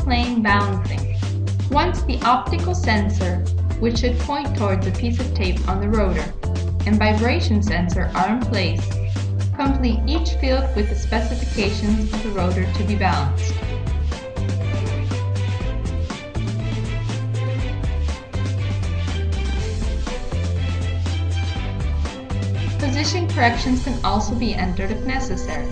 plane balancing. Once the optical sensor, which should point towards a piece of tape on the rotor, and vibration sensor are in place, complete each field with the specifications of the rotor to be balanced. Position corrections can also be entered if necessary.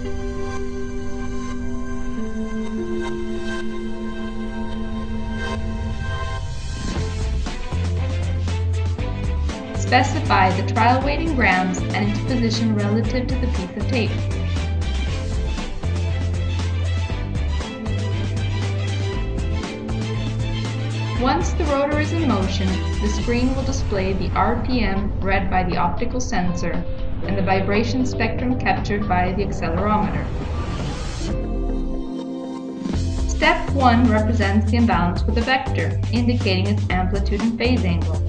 Specify the trial weight in grams and its position relative to the piece of tape. Once the rotor is in motion, the screen will display the RPM read by the optical sensor and the vibration spectrum captured by the accelerometer. Step 1 represents the imbalance with a vector, indicating its amplitude and phase angle.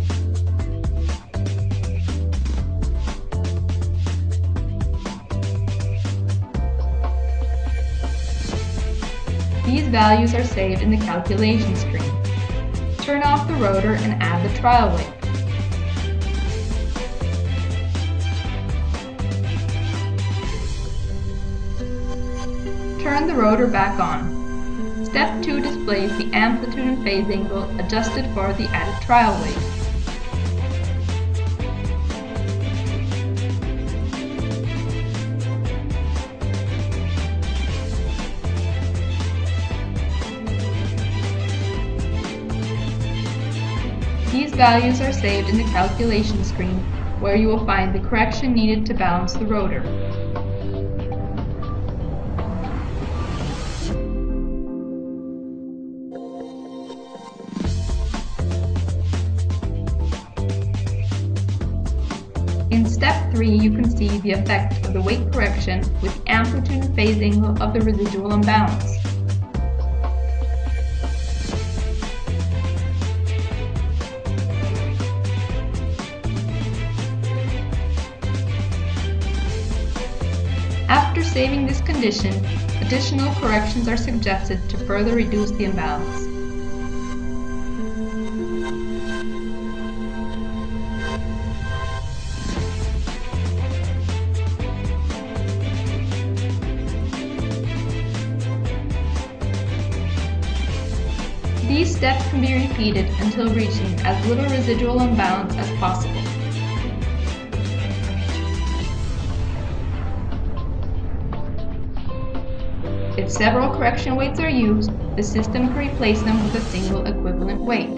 These values are saved in the calculation screen. Turn off the rotor and add the trial weight. Turn the rotor back on. Step 2 displays the amplitude and phase angle adjusted for the added trial weight. These values are saved in the calculation screen, where you will find the correction needed to balance the rotor. In step 3, you can see the effect of the weight correction with the amplitude and phase angle of the residual imbalance. After saving this condition, additional corrections are suggested to further reduce the imbalance. These steps can be repeated until reaching as little residual imbalance as possible. If several correction weights are used, the system can replace them with a single equivalent weight.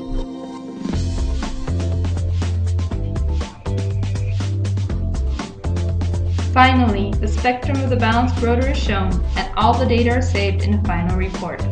Finally, the spectrum of the balanced rotor is shown and all the data are saved in the final report.